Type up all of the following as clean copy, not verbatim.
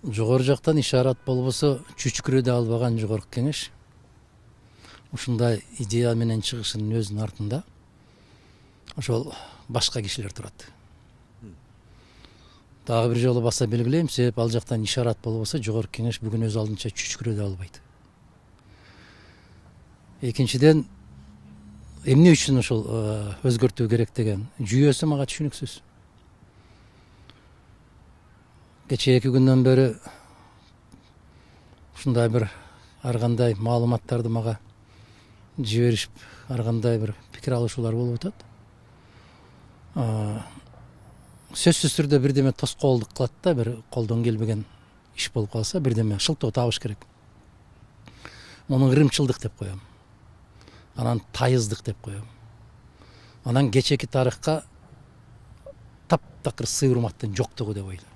Жогору жактан ишарат болбосо чүчкүрөдө албаган жогорку кеңеш ушундай идея менен чыгышынын өзүнүн артында ошол башка кишилер турат. Дагы бир жолу баса белгилейм, себеп ал жактан ишарат болбосо жогорку кеңеш бүгүн өз алдынча чүчкүрөдө албайт. Экинчиден, эмне үчүн ошол өзгөртүү керек деген жүйөсү мага түшүнүксүз. Кече 2 күндөн бери ушундай бир ар кандай маалыматтарды мага жиберишип, ар кандай бир пикир алышуулар болуп атат. Сөзсүз түрдө бирдеме тоскоолдук кылат да, бир колдон келбеген иш болуп калса, бирдеме шылтоо табыш керек. Муну ырымчылдык деп коем. Анан тайыздык деп коем. Анан кечеки тарыхка таптакыр сый урматтын жоктугу деп ойлойм.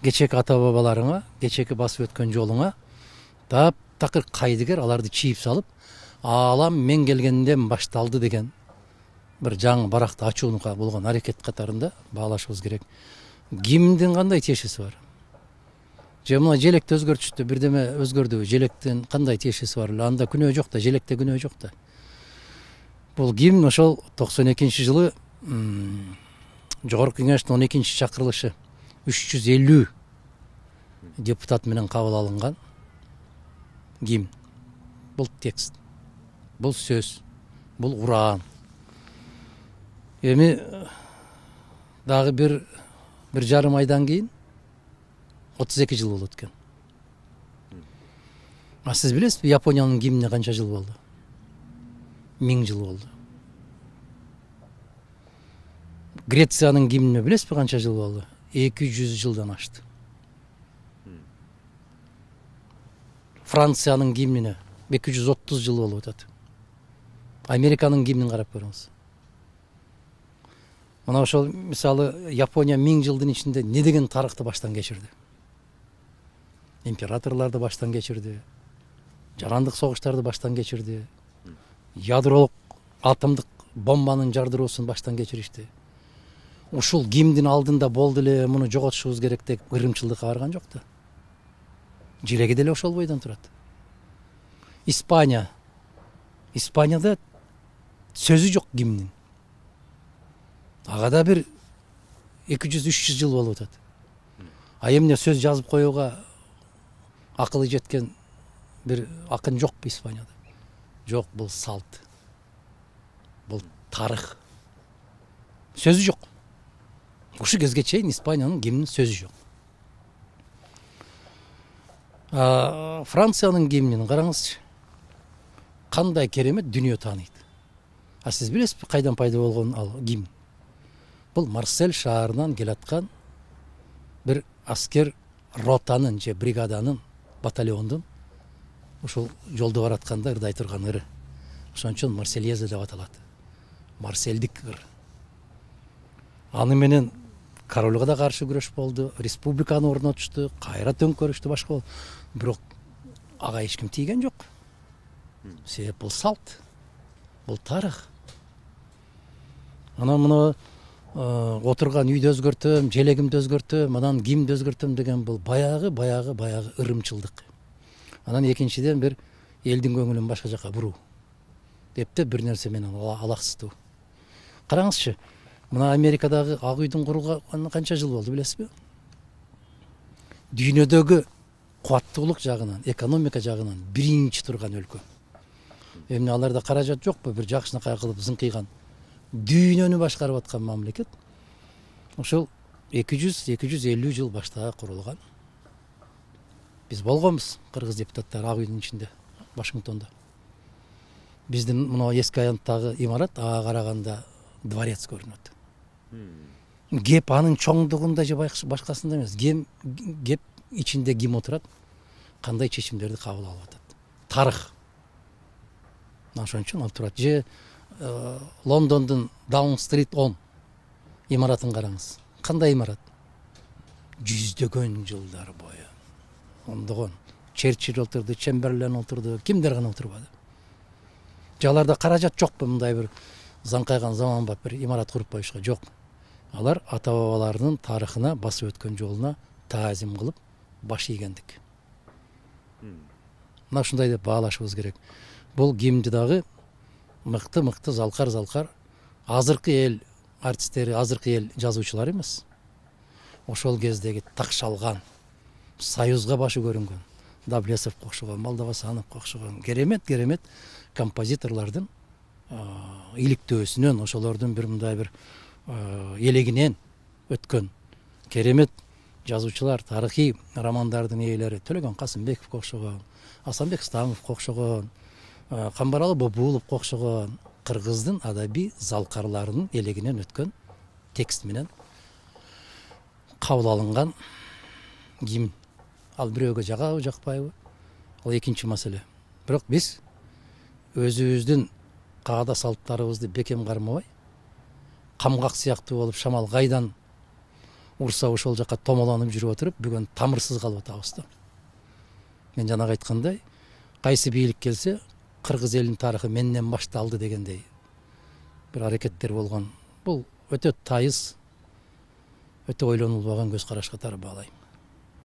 Кечеки ата бабаларыңа, кечеки басып өткөн жолуңа таптакыр кайдыгер аларды чийип салып, алам мен келгенден башталды деген бир жаңы баракты ачуунга болгон аракет катарында баалашыбыз керек. Кимдин кандай тиешеси бар? Же мына желекти өзгөртүштү, бирдеме өзгөрдүбү? Желектин кандай тиешеси бар? Анда күнөө жок да, желекте күнөө жок да. Бул ким? Ошол 92-жылы жогорку кеңештин 12-чакырылышы 350 депутат менен кабыл алынган ким? Бул текст, бул сөз, бул Уран. Эми дагы бир жарым айдан кийин 32 жыл болот экен. Сиз билесизби, Япониянын гимнине канча жыл болду? 1000 жыл болду. Грециянын гимнине билесизби канча жыл болду? 200 жылдан ашты. Франциянын гимнине 230 жыл болуп атат. Американын гимнин карап көрүңүз. Мына ошол мисалы Япония 1000 жылдын ичинде не деген тарыхты баштан кечирди? Императорларды баштан кечирди, жарандык согуштарды баштан кечирди, ядролук атомдук бомбанын жардыруусун баштан кечиришти. Ушул гимдин алдында болду эле, муну жоготушубуз керек деп ырымчылдыкка барган жок да. Желеги деле ошол бойдон турат. Испанияда сөзү жок гимнин. Ага да бир 200-300 жыл болуп атат. А эмне сөз жазып коюуга акылы жеткен бир акын жокпу Испанияда? Жок, бул салт. Бул тарых. Сөзү жок. Ушу кезге чейин Испаниянын гимнин сөзү жок. Франциянын гимнин караңызчы. Кандай керемет дүнүйө тааныйт. Сиз билесизби кайдан пайда болгон ал гимн? Бул Марсель шаарынан келаткан бир аскер ротанын же бригаданын, батальондун ушул жолдо баратканда ырдай турган ыры. Ошон үчүн Марсельезе деп аталат. Марсельдик ыр. Аны менен королго да каршы күрөш болду, республиканы орнотушту, кайра төңкөрүштү, башка болду. Бирок ага эч ким тийген жок. Себеп бул салт, бул тарых. Анан муну отурган үйдө өзгөртөм, желегимди өзгөртөм, анан гимди өзгөртөм деген бул баягы ырымчылдык. Анан экинчиден бир элдин көңүлүн башка жака буруу. Депте бир нерсе менен алаксыздуу. Караңызчы, мына Америкадагы Ак үйдүн курулганына канча жыл болду билесизби? Дүйнөдөгү кубаттуулук жагынан, экономика жагынан биринчи турган өлкө. Эмне аларда каражат жокпу? Бир жакшынакай кылып зыңкыйган дүйнөнү башкарып аткан мамлекет. Ошол 200-250 жыл баштаа курулган. Биз болгонбуз, кыргыз депутаттары Ак үйдүн ичинде, Вашингтондо. Биздин мына эски аянттагы имарат ага караганда дворец көрүнөт. Кеп анын чоңдугунда же башкасында эмес, кеп ичинде ким отурат, кандай чечимдерди кабыл алып атат. Тарых. Ошон үчүн ал турат. Же Лондондун Даун-стрит 10 имаратын караңыз. Кандай имарат? Жүздөгөн жылдар бою. Ондогон Черчилль отурду, Чемберлен отурду, кимдер гана отурбады. Жаларда каражат жокпу мындай бир заңкайган заманбап бир имарат куруп коюшка? Жок. Алар ата бабаларынын тарыхына, басып өткөн жолуна таазим кылып, баш ийгендик. Мына ушундай деп баалашыбыз керек. Бул гимнди дагы мыкты залкар азыркы эл артисттери, азыркы эл жазуучулар эмес. Ошол кездеги такшалган, Союзга башы көрүнгөн Даблесовго окшогон, Молдовасановго окшогон керемет композиторлордун иликтөөсүнөн, ошолордун бир мындай бир элегинен өткөн керемет жазуучулар, тарыхый романдардын ээлери Төлөгөн Касымбековго окшогон, Асанбек Стамовго окшогон, Камбаралы Бобуловго окшогон кыргыздын адабий залкарларынын элегинен өткөн текст менен кабыл алынган гимн. Ал бирөөгө жагабы, жакпайбы? Ал экинчи маселе. Бирок биз өзүбүздүн каада салттарыбызды бекем кармабай, камгак сыяктуу болуп шамал кайдан урса ошол жака томолонуп жүрүп отуруп, бүгүн тамырсыз калып атабыз да. Мен жанагы айткандай, кайсы бийлик келсе, кыргыз элинин тарыхы менден башталды дегендей бир аракеттер болгон. Бул өтө тайыз, өтө ойлонулбаган көз караш катары баалайм.